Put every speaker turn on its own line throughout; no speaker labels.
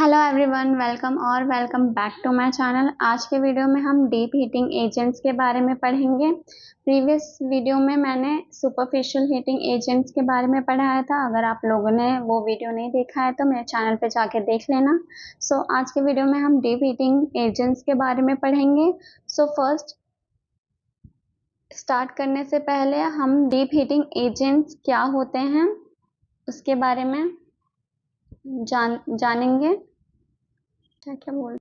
Hello everyone, welcome back to my channel. आज के video में हम डीप हीटिंग एजेंट्स के बारे में पढ़ेंगे। प्रीवियस वीडियो में मैंने सुपरफिशियल हीटिंग एजेंट्स के बारे में पढ़ाया था। अगर आप लोगों ने वो वीडियो नहीं देखा है तो मेरे चैनल पे जाके देख लेना। आज के वीडियो में हम डीप हीटिंग एजेंट्स के बारे में पढ़ेंगे। फर्स्ट स्टार्ट करने से पहले हम डीप हीटिंग एजेंट्स क्या होते हैं उसके बारे में जानेंगे। क्या बोल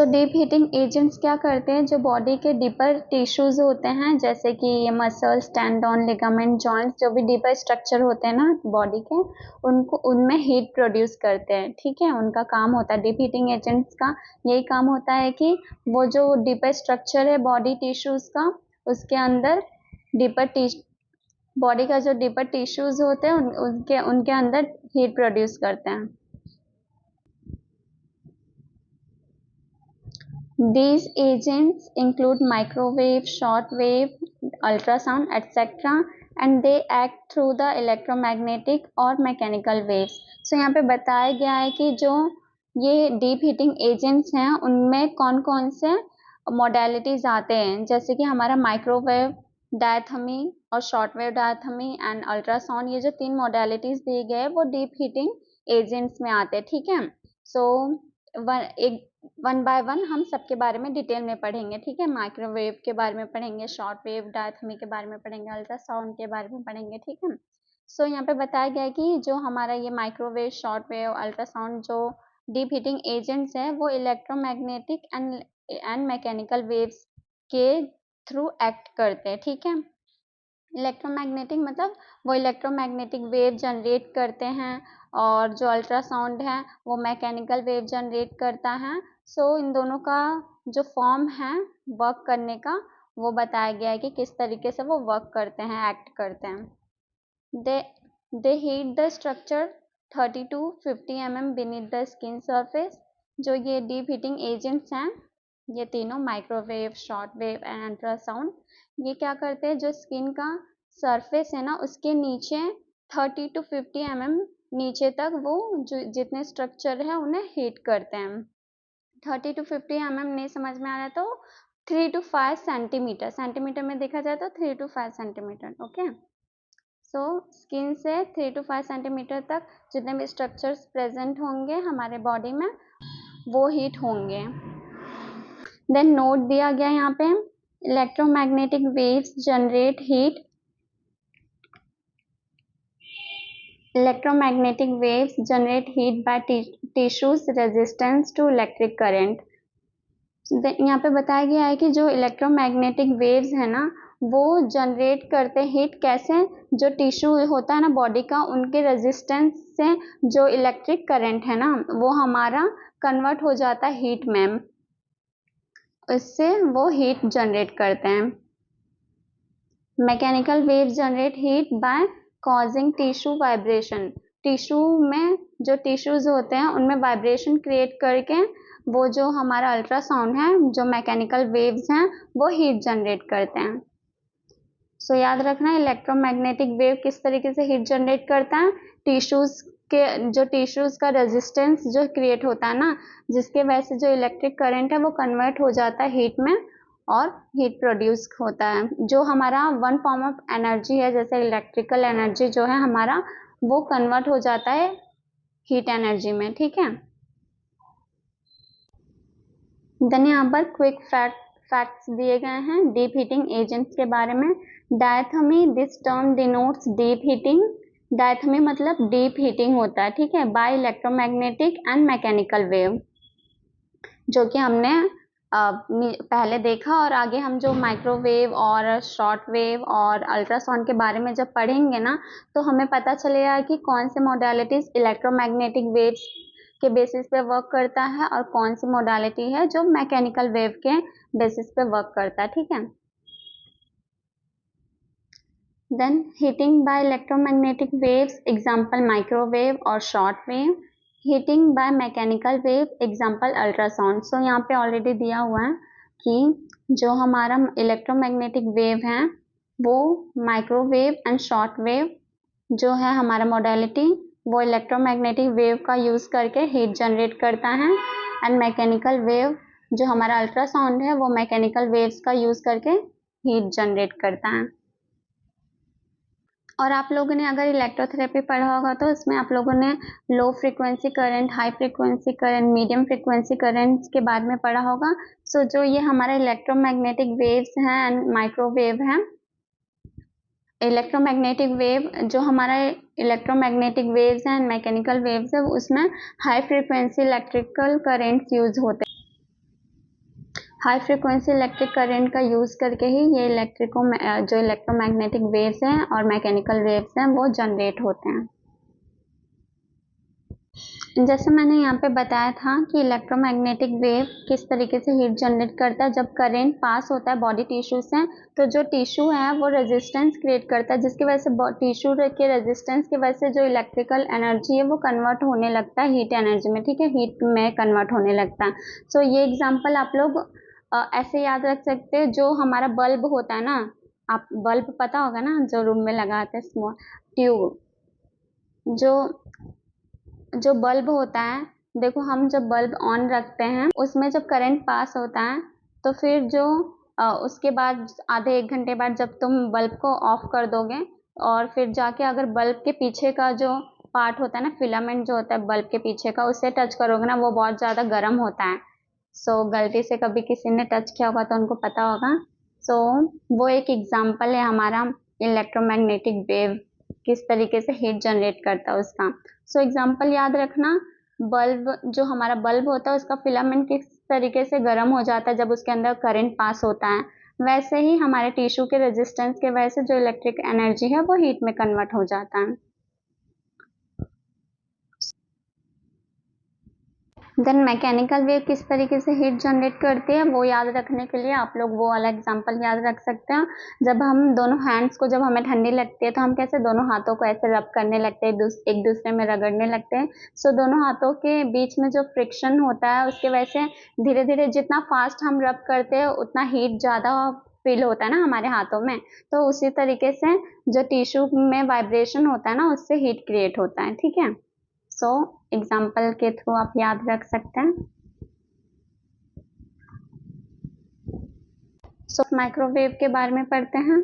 डीप हीटिंग एजेंट्स क्या करते हैं, जो बॉडी के डीपर टिश्यूज होते हैं जैसे कि ये मसल्स, टेंडन, लिगामेंट, जॉइंट्स, जो भी डीपर स्ट्रक्चर होते हैं ना बॉडी के, उनको उनमें हीट प्रोड्यूस करते हैं। ठीक है, उनका काम होता है, डीप हीटिंग एजेंट्स का यही काम होता है कि वो जो डीपर स्ट्रक्चर है बॉडी टिश्यूज का, उसके अंदर बॉडी का जो डीपर टिश्यूज होते हैं उनके अंदर हीट प्रोड्यूस करते हैं। These agents include microwave, shortwave, ultrasound, etc. and they act through the electromagnetic और mechanical waves. यहाँ पे बताया गया है कि जो ये डीप हीटिंग एजेंट्स हैं उनमें कौन कौन से मॉडलिटीज आते हैं, जैसे कि हमारा माइक्रोवेव, डायथमी और शॉर्टवेव डायथमी एंड अल्ट्रासाउंड। ये जो तीन मॉडलिटीज दिए गए वो डीप हीटिंग एजेंट्स में आते हैं। ठीक है, वन बाय वन हम सबके बारे में डिटेल में पढ़ेंगे। ठीक है, माइक्रोवेव के बारे में पढ़ेंगे, शॉर्टवेव डायथमी के बारे में पढ़ेंगे, अल्ट्रासाउंड के बारे में पढ़ेंगे। ठीक है, यहाँ पे बताया गया है कि जो हमारा ये माइक्रोवेव, शॉर्टवेव, अल्ट्रासाउंड जो डीप हीटिंग एजेंट्स हैं वो इलेक्ट्रोमैग्नेटिक एंड मैकेनिकल वेव्स के थ्रू एक्ट करते हैं। ठीक है, इलेक्ट्रोमैग्नेटिक मतलब वो इलेक्ट्रोमैग्नेटिक वेव जनरेट करते हैं और जो अल्ट्रासाउंड है वो मैकेनिकल वेव जनरेट करता है। इन दोनों का जो फॉर्म है वर्क करने का वो बताया गया है कि किस तरीके से वो वर्क करते हैं, एक्ट करते हैं। दे heat the structure 30 to 50 mm beneath the skin surface। जो ये डीप हीटिंग एजेंट्स हैं, ये तीनों माइक्रोवेव, शॉर्टवेव एंड अल्ट्रासाउंड, ये क्या करते हैं, जो स्किन का सरफेस है ना उसके नीचे 30 to 50 mm नीचे तक वो जो जितने स्ट्रक्चर है उन्हें हीट करते हैं। 30 to 50 mm नहीं समझ में आ रहा तो 3 to 5 सेंटीमीटर में देखा जाए तो 3 to 5 सेंटीमीटर। ओके, स्किन से 3 to 5 सेंटीमीटर तक जितने भी स्ट्रक्चर्स प्रेजेंट होंगे हमारे बॉडी में वो हीट होंगे। देन नोट दिया गया यहाँ पे, electromagnetic waves generate heat. Electromagnetic waves generate heat by tissues resistance to electric current। यहाँ पे बताया गया है कि जो इलेक्ट्रोमैग्नेटिक वेव्स है ना वो जनरेट करते हीट कैसे, जो टिश्यू होता है ना बॉडी का उनके रेजिस्टेंस से जो इलेक्ट्रिक करंट है ना वो हमारा कन्वर्ट हो जाता है हीट में, इससे वो हीट जनरेट करते हैं। Mechanical waves generate heat by causing tissue vibration. Tissue में जो टिश्यूज होते हैं उनमें वाइब्रेशन क्रिएट करके वो जो हमारा अल्ट्रासाउंड है, जो मैकेनिकल वेव्स हैं वो हीट जनरेट करते हैं। याद रखना, इलेक्ट्रोमैग्नेटिक वेव किस तरीके से हीट जनरेट करता है, टिश्यूज का रेजिस्टेंस जो क्रिएट होता है ना जिसके वजह से जो इलेक्ट्रिक करंट है वो कन्वर्ट हो जाता है हीट में और हीट प्रोड्यूस होता है। जो हमारा वन फॉर्म ऑफ एनर्जी है, जैसे इलेक्ट्रिकल एनर्जी जो है हमारा वो कन्वर्ट हो जाता है हीट एनर्जी में। ठीक है, देन यहाँ पर क्विक फैक्ट्स दिए गए हैं डीप हीटिंग एजेंट्स के बारे में। Diathermy, this term denotes deep heating. Diathermy मतलब डीप हीटिंग होता है। ठीक है, by electromagnetic and mechanical wave, जो कि हमने पहले देखा। और आगे हम जो माइक्रोवेव और शॉर्टवेव और अल्ट्रासाउंड के बारे में जब पढ़ेंगे ना तो हमें पता चलेगा कि कौन से मॉडलिटीज इलेक्ट्रोमैग्नेटिक वेव्स के बेसिस पे वर्क करता है और कौन सी मॉडलिटी है जो मैकेनिकल वेव के बेसिस पे वर्क करता है। ठीक है, then heating by electromagnetic waves, example microwave और shortwave. Heating by mechanical wave, example ultrasound. यहाँ पे ऑलरेडी दिया हुआ है कि जो हमारा इलेक्ट्रोमैग्नेटिक वेव है वो माइक्रोवेव एंड शॉर्टवेव जो है हमारा मॉडलिटी वो इलेक्ट्रोमैग्नेटिक वेव का यूज़ करके हीट जनरेट करता है। एंड मैकेनिकल वेव जो हमारा अल्ट्रासाउंड है वो मैकेनिकल वेव्स का यूज़ करके हीट जनरेट करता है। और आप लोगों ने अगर इलेक्ट्रोथेरेपी पढ़ा होगा तो इसमें आप लोगों ने low frequency current, high frequency current, medium frequency current के बारे में पढ़ा होगा। सो जो ये हमारा इलेक्ट्रोमैग्नेटिक वेव्स हैं एंड माइक्रोवेव हैं, इलेक्ट्रोमैग्नेटिक वेव जो हमारा इलेक्ट्रोमैग्नेटिक वेव्स हैं एंड मैकेनिकल वेव्स है उसमें high frequency electrical currents use होते हैं। हाई फ्रिक्वेंसी इलेक्ट्रिक करंट का यूज़ करके ही ये जो इलेक्ट्रोमैग्नेटिक वेव्स हैं और मैकेनिकल वेव्स हैं वो जनरेट होते हैं। जैसे मैंने यहाँ पे बताया था कि इलेक्ट्रोमैग्नेटिक वेव किस तरीके से हीट जनरेट करता है। जब करंट पास होता है बॉडी टिश्यू से तो जो टिश्यू है वो रेजिस्टेंस क्रिएट करता है, जिसकी वजह से टिश्यू के रेजिस्टेंस की वजह से जो इलेक्ट्रिकल एनर्जी है वो कन्वर्ट होने लगता है हीट एनर्जी में, ठीक है, हीट में कन्वर्ट होने लगता है। सो ये एग्जाम्पल आप लोग ऐसे याद रख सकते हैं। जो हमारा बल्ब होता है ना, आप बल्ब पता होगा ना जो रूम में लगाते हैं, स्मॉल ट्यूब, जो बल्ब होता है, देखो हम जब बल्ब ऑन रखते हैं उसमें जब करंट पास होता है तो फिर जो उसके बाद आधे एक घंटे बाद जब तुम बल्ब को ऑफ कर दोगे और फिर जाके अगर बल्ब के पीछे का जो पार्ट होता है ना, फिलामेंट जो होता है बल्ब के पीछे का, उससे टच करोगे ना वो बहुत ज़्यादा गर्म होता है। सो गलती से कभी किसी ने टच किया होगा तो उनको पता होगा। सो वो एक एग्जाम्पल है हमारा इलेक्ट्रोमैग्नेटिक वेव किस तरीके से हीट जनरेट करता है उसका। सो एग्जाम्पल याद रखना, बल्ब जो हमारा बल्ब होता है उसका फिलामेंट किस तरीके से गर्म हो जाता है जब उसके अंदर करंट पास होता है, वैसे ही हमारे टिश्यू के रेजिस्टेंस के वजह से जो इलेक्ट्रिक एनर्जी है वो हीट में कन्वर्ट हो जाता है। देन मैकेनिकल वेव किस तरीके से हीट जनरेट करती है वो याद रखने के लिए आप लोग वो वाला एग्जांपल याद रख सकते हैं। जब हम दोनों हैंड्स को, जब हमें ठंडी लगती है तो हम कैसे दोनों हाथों को ऐसे रब करने लगते हैं, एक दूसरे में रगड़ने लगते हैं। सो दोनों हाथों के बीच में जो फ्रिक्शन होता है उसके वजह से धीरे धीरे जितना फास्ट हम रब करते हैं उतना हीट ज़्यादा फील होता है ना हमारे हाथों में। तो उसी तरीके से जो टिश्यू में वाइब्रेशन होता है ना उससे हीट क्रिएट होता है, ठीक है। सो एग्जाम्पल के थ्रू आप याद रख सकते हैं। सो माइक्रोवेव के बारे में पढ़ते हैं।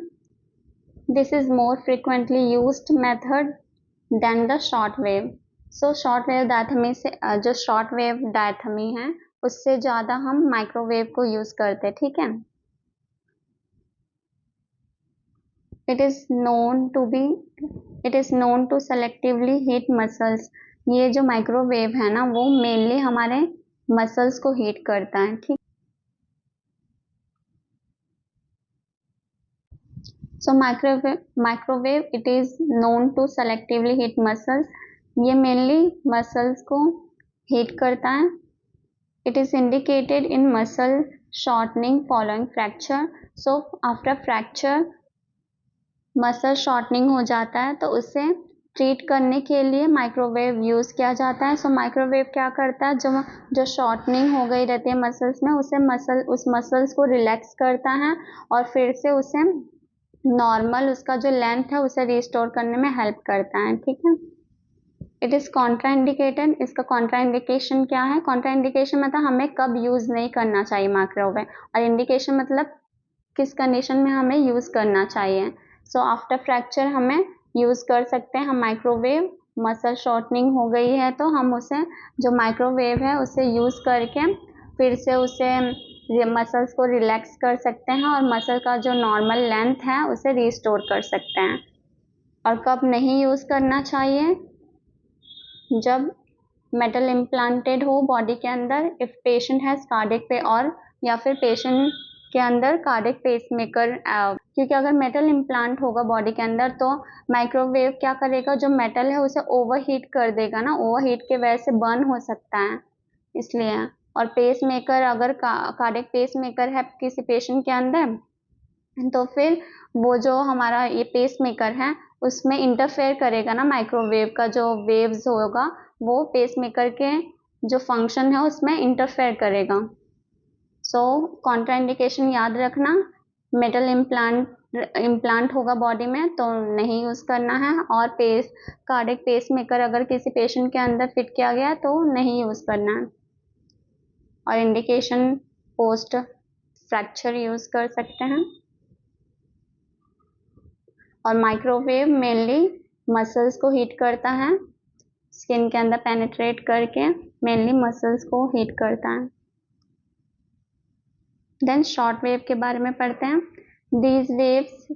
This is more frequently used method than the short wave. So short wave diathermy से जो शॉर्ट वेव डायथमी है उससे ज़्यादा हम माइक्रोवेव को यूज़ करते हैं, ठीक है। It is known to selectively heat muscles. ये जो माइक्रोवेव है ना वो मेनली हमारे मसल्स को हीट करता है, ठीक। So microwave it is known to selectively heat muscles. ये मेनली मसल्स को हीट करता है। It is indicated in muscle shortening following fracture. So after fracture muscle shortening हो जाता है तो उससे ट्रीट करने के लिए माइक्रोवेव यूज़ किया जाता है। सो माइक्रोवेव क्या करता है, जो शॉर्टनिंग हो गई रहती है मसल्स में उस मसल्स को रिलैक्स करता है और फिर से उसे नॉर्मल उसका जो लेंथ है उसे रिस्टोर करने में हेल्प करता है, ठीक है। It is contraindicated. इसका कॉन्ट्राइंडिकेशन क्या है? कॉन्ट्राइंडिकेशन मतलब हमें कब यूज़ नहीं करना चाहिए माइक्रोवेव, और इंडिकेशन मतलब किस कंडीशन में हमें यूज़ करना चाहिए। सो आफ्टर फ्रैक्चर हमें यूज़ कर सकते हैं हम माइक्रोवेव। मसल शॉर्टनिंग हो गई है तो हम उसे जो माइक्रोवेव है उसे यूज़ करके फिर से उसे मसल्स को रिलैक्स कर सकते हैं और मसल का जो नॉर्मल लेंथ है उसे रिस्टोर कर सकते हैं। और कब नहीं यूज़ करना चाहिए? जब मेटल इम्प्लांटेड हो बॉडी के अंदर, इफ़ पेशेंट हैज़ कार्डिक पे, और या फिर पेशेंट के अंदर कार्डिक पेसमेकर, क्योंकि अगर मेटल इम्प्लांट होगा बॉडी के अंदर तो माइक्रोवेव क्या करेगा, जो मेटल है उसे ओवरहीट कर देगा ना, ओवरहीट के वजह से बर्न हो सकता है इसलिए। और पेसमेकर, अगर कार्डिक पेसमेकर है किसी पेशेंट के अंदर तो फिर वो जो हमारा ये पेसमेकर है उसमें इंटरफेयर करेगा ना, माइक्रोवेव का जो वेव्स होगा वो पेसमेकर के जो फंक्शन है उसमें इंटरफेयर करेगा। सो कॉन्ट्राइंडिकेशन याद रखना, मेटल इम्प्लांट इम्प्लांट होगा बॉडी में तो नहीं यूज़ करना है, और कार्डियक पेसमेकर अगर किसी पेशेंट के अंदर फिट किया गया तो नहीं यूज़ करना है। और इंडिकेशन पोस्ट फ्रैक्चर यूज़ कर सकते हैं। और माइक्रोवेव मेनली मसल्स को हीट करता है, स्किन के अंदर पेनिट्रेट करके मेनली मसल्स को हीट करता है। देन शॉर्ट वेव के बारे में पढ़ते हैं। These waves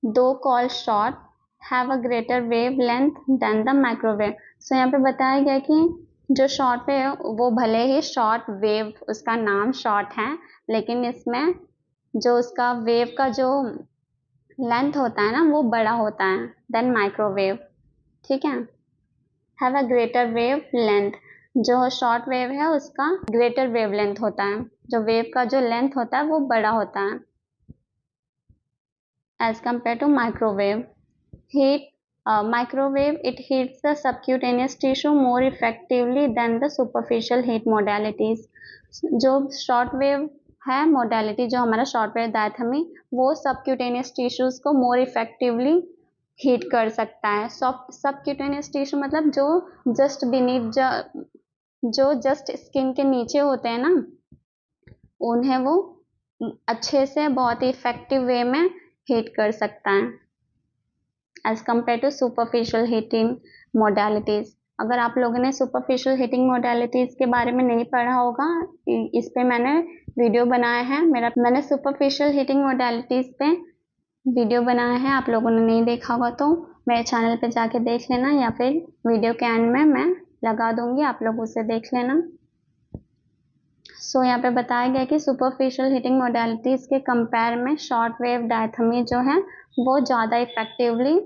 do call short have a greater wavelength than the microwave. So यहाँ पे बताया गया कि जो शॉर्ट वेव वो भले ही शॉर्ट वेव उसका नाम शॉर्ट है, लेकिन इसमें जो उसका वेव का जो लेंथ होता है ना वो बड़ा होता है देन माइक्रोवेव, ठीक है। Have a greater wave length, जो शॉर्ट वेव है उसका ग्रेटर वेव लेंथ होता है, जो वेव का जो लेंथ होता है वो बड़ा होता है as compare to microwave. Heat microwave it heats the subcutaneous tissue more effectively than the superficial heat modalities। जो शॉर्ट वेव है मोडालिटी, जो हमारा शॉर्ट वेव डायथमी, वो सबक्यूटेनियस टिश्यूज को मोर इफेक्टिवली हीट कर सकता है। सबक्यूटेनियस टिश्यू मतलब जो जस्ट बीनीथ जो जस्ट स्किन के नीचे होते हैं ना, उन्हें वो अच्छे से बहुत ही इफेक्टिव वे में हीट कर सकता है as compare to superficial heating modalities. अगर आप लोगों ने सुपरफिशियल हीटिंग मोडालिटीज के बारे में नहीं पढ़ा होगा, इस पे मैंने वीडियो बनाया है, मैंने सुपरफिशियल हीटिंग मोडालिटीज पे वीडियो बनाया है। आप लोगों ने नहीं देखा होगा तो मेरे चैनल पे जाके देख लेना, या फिर वीडियो के एंड में मैं लगा दूंगी, आप लोग उसे देख लेना। सो यहाँ पे बताया गया कि सुपरफिशियल हीटिंग मोडालिटीज के कंपेयर में शॉर्ट वेव डायथमी जो है वो ज़्यादा इफेक्टिवली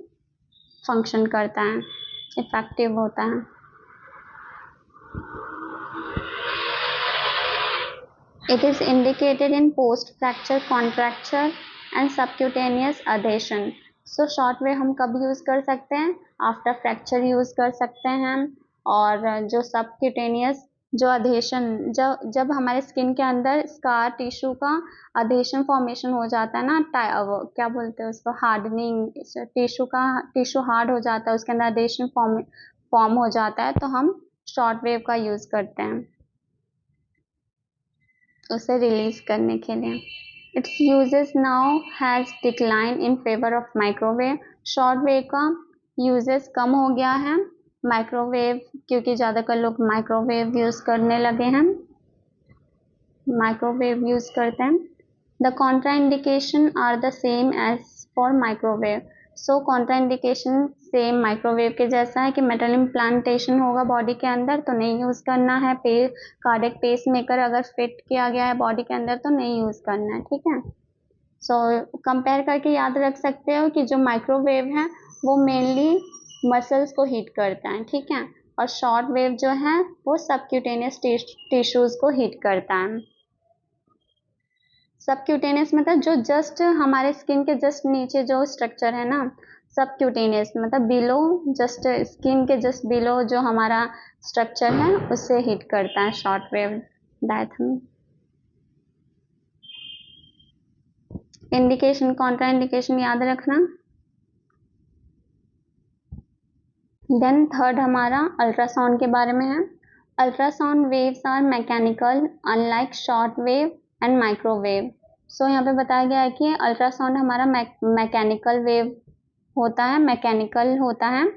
फंक्शन करता है, इफेक्टिव होता है। It is indicated in post fracture contracture and subcutaneous adhesion. So short wave हम कब यूज़ कर सकते हैं? आफ्टर फ्रैक्चर यूज़ कर सकते हैं। और जो सबक्यूटेनियस जो अधेशन, जब हमारे स्किन के अंदर स्कार टिश्यू का अधेशन फॉर्मेशन हो जाता है ना, क्या बोलते हैं उसको, हार्डनिंग, टिश्यू हार्ड हो जाता है, उसके अंदर अधेशन फॉर्म हो जाता है, तो हम शॉर्ट वेव का यूज़ करते हैं उसे रिलीज करने के लिए। It's uses now has decline in favour of microwave. Short wave का यूजेस कम हो गया है माइक्रोवेव, क्योंकि ज़्यादातर लोग माइक्रोवेव यूज़ करने लगे हैं, माइक्रोवेव यूज़ करते हैं। The contraindication are the same as for microwave. So contraindication same microwave के जैसा है कि मेटल इम्प्लांटेशन होगा बॉडी के अंदर तो नहीं यूज़ करना है। कार्डियक पेसमेकर अगर फिट किया गया है बॉडी के अंदर तो नहीं यूज़ करना है, ठीक है। सो कंपेयर करके याद रख सकते हो कि जो माइक्रोवेव है वो मेनली मसल्स को हीट करता है, ठीक है, और शॉर्ट वेव जो है वो सबक्यूटेनियस टिश्यूज को हीट करता है। सबक्यूटेनियस मतलब जो जस्ट हमारे स्किन के जस्ट नीचे जो स्ट्रक्चर है ना, सबक्यूटेनियस मतलब बिलो, जस्ट स्किन के जस्ट बिलो जो हमारा स्ट्रक्चर है उससे हीट करता है short wave diathermy. Indication contra indication याद रखना। देन थर्ड हमारा अल्ट्रासाउंड के बारे में है। Ultrasound waves are mechanical unlike short wave and microwave. So यहाँ पे बताया गया है कि अल्ट्रासाउंड हमारा मैकेनिकल वेव होता है, मैकेनिकल होता है।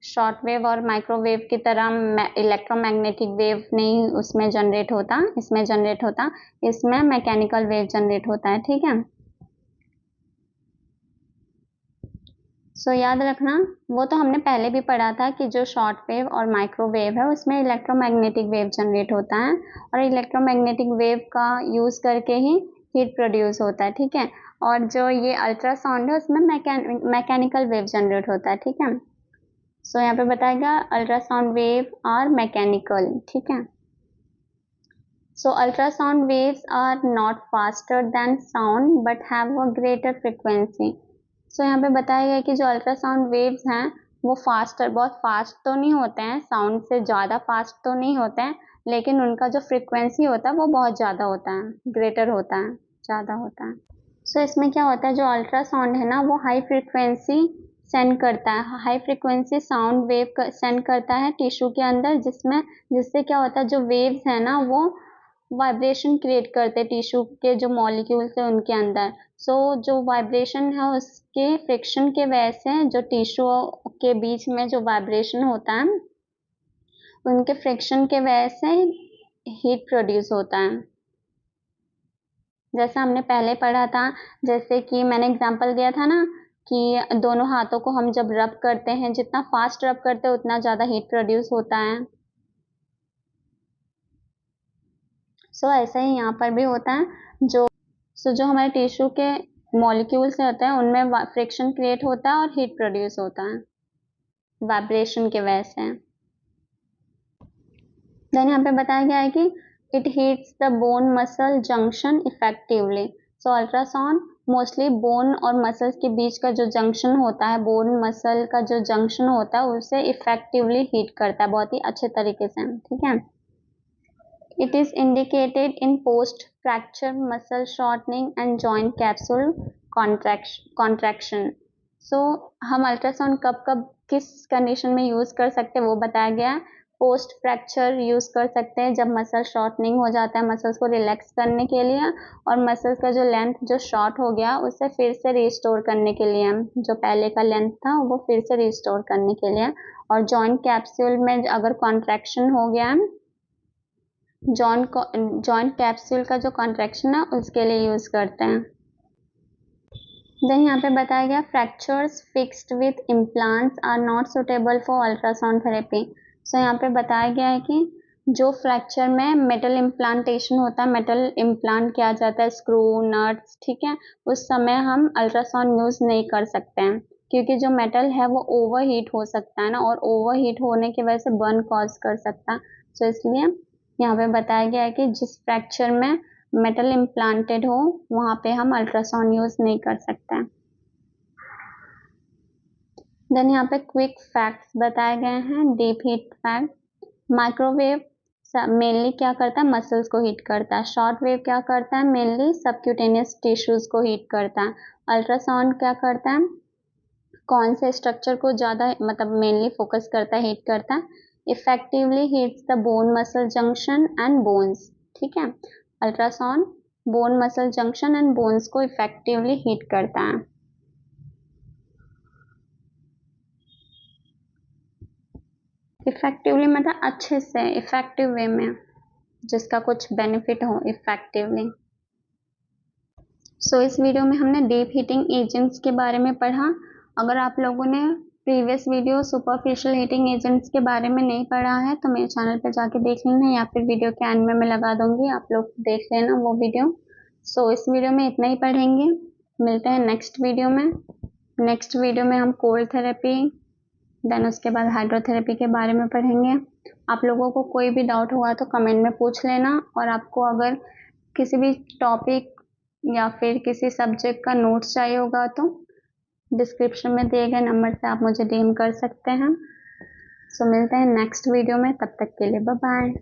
शॉर्ट वेव और माइक्रोवेव की तरह इलेक्ट्रोमैग्नेटिक वेव नहीं उसमें जनरेट होता, इसमें जनरेट होता, इसमें मैकेनिकल वेव जनरेट होता है, ठीक है। सो याद रखना, वो तो हमने पहले भी पढ़ा था कि जो शॉर्ट वेव और माइक्रोवेव है उसमें इलेक्ट्रोमैग्नेटिक वेव जनरेट होता है, और इलेक्ट्रोमैग्नेटिक वेव का यूज़ करके ही हीट प्रोड्यूस होता है, ठीक है। और जो ये अल्ट्रासाउंड है उसमें मैकेनिकल वेव जनरेट होता है, ठीक है। सो यहाँ पे बताएगा अल्ट्रासाउंड वेव आर मैकेनिकल, ठीक है। So ultrasound waves are not faster than sound but have a greater frequency. So यहाँ पे बताया गया कि जो अल्ट्रासाउंड वेव्स हैं वो बहुत फास्ट तो नहीं होते हैं, साउंड से ज़्यादा फास्ट तो नहीं होते हैं, लेकिन उनका जो फ्रिक्वेंसी होता है वो बहुत ज़्यादा होता है, ग्रेटर होता है, ज़्यादा होता है। सो इसमें क्या होता है, जो अल्ट्रासाउंड है ना वो हाई फ्रिक्वेंसी सेंड करता है, high frequency sound wave send करता है टिश्यू के अंदर, जिससे क्या होता है, जो वेव्स है ना वो वाइब्रेशन क्रिएट करते हैं टिश्यू के जो मॉलिक्यूल्स है उनके अंदर। सो जो वाइब्रेशन है उसके फ्रिक्शन के वजह से जो टिश्यू के बीच में जो वाइब्रेशन होता है उनके फ्रिक्शन के वजह से हीट प्रोड्यूस होता है। जैसा हमने पहले पढ़ा था, जैसे कि मैंने एग्जांपल दिया था ना कि दोनों हाथों को हम जब रब करते हैं, जितना फास्ट रब करते हैं उतना ज़्यादा हीट प्रोड्यूस होता है। सो ऐसा ही यहाँ पर भी होता है। जो हमारे टिश्यू के मॉलिक्यूल्स होते हैं उनमें फ्रिक्शन क्रिएट होता है और हीट प्रोड्यूस होता है वाइब्रेशन के वजह से। देन यहाँ पे बताया गया है कि it heats the bone muscle junction effectively. So ultrasound mostly bone और मसल्स के बीच का जो जंक्शन होता है, बोन मसल का जो जंक्शन होता है उसे इफेक्टिवली हीट करता है, बहुत ही अच्छे तरीके से, ठीक है। It is indicated in post fracture muscle shortening and joint capsule contraction. So हम अल्ट्रासाउंड कब कब किस कंडीशन में यूज कर सकते हैं वो बताया गया है। पोस्ट फ्रैक्चर यूज कर सकते हैं जब मसल शॉर्टनिंग हो जाता है, मसल्स को रिलैक्स करने के लिए, और मसल्स का जो लेंथ जो शॉर्ट हो गया उसे फिर से रिस्टोर करने के लिए, जो पहले का लेंथ था वो फिर से रिस्टोर करने के लिए। और जॉइंट कैप्सूल में अगर कॉन्ट्रैक्शन हो गया, जॉइंट कैप्सूल का जो कॉन्ट्रैक्शन है उसके लिए यूज करते हैं। देन यहाँ पे बताया गया fractures fixed with implants are not suitable for ultrasound therapy. So यहाँ पे बताया गया है कि जो फ्रैक्चर में मेटल इम्प्लांटेशन होता है, मेटल इम्प्लांट किया जाता है, स्क्रू नट्स, ठीक है, उस समय हम अल्ट्रासाउंड यूज नहीं कर सकते हैं क्योंकि जो मेटल है वो ओवर हीट हो सकता है ना, और ओवर हीट होने की वजह से बर्न कॉज कर सकता है। सो इसलिए यहाँ पे बताया गया है कि जिस फ्रैक्चर में मेटल इम्प्लांटेड हो वहाँ पे हम अल्ट्रासाउंड यूज नहीं कर सकते हैं। देन यहाँ पे क्विक फैक्ट्स बताए गए हैं, deep heat fact. Microwave mainly क्या करता है, मसल्स को हीट करता है। शॉर्ट वेव क्या करता है, मेनली सबक्यूटेनियस टिश्यूज को हीट करता है। अल्ट्रासाउंड क्या करता है, कौन से स्ट्रक्चर को ज़्यादा मतलब मेनली फोकस करता है, हीट करता है। Effectively heats the bone muscle junction and bones, ठीक है। Ultrasound bone muscle junction and bones को इफेक्टिवली हीट करता है। इफेक्टिवली मतलब अच्छे से, इफेक्टिव वे में, जिसका कुछ बेनिफिट हो इफेक्टिवली। सो इस वीडियो में हमने डीप हीटिंग एजेंट्स के बारे में पढ़ा। अगर आप लोगों ने previous video superficial heating agents के बारे में नहीं पढ़ा है तो मेरे चैनल पे जाके देख लेना, या फिर वीडियो के एंड में मैं लगा दूंगी, आप लोग देख लेना वो वीडियो। सो इस वीडियो में इतना ही पढ़ेंगे, मिलते हैं नेक्स्ट वीडियो में। नेक्स्ट वीडियो में हम कोल्ड थेरेपी, देन उसके बाद हाइड्रोथेरेपी के बारे में पढ़ेंगे। आप लोगों को कोई भी डाउट हुआ तो कमेंट में पूछ लेना, और आपको अगर किसी भी टॉपिक या फिर किसी सब्जेक्ट का नोट्स चाहिए होगा तो डिस्क्रिप्शन में दिए गए नंबर से आप मुझे डीएम कर सकते हैं। सो मिलते हैं नेक्स्ट वीडियो में, तब तक के लिए बाय बाय।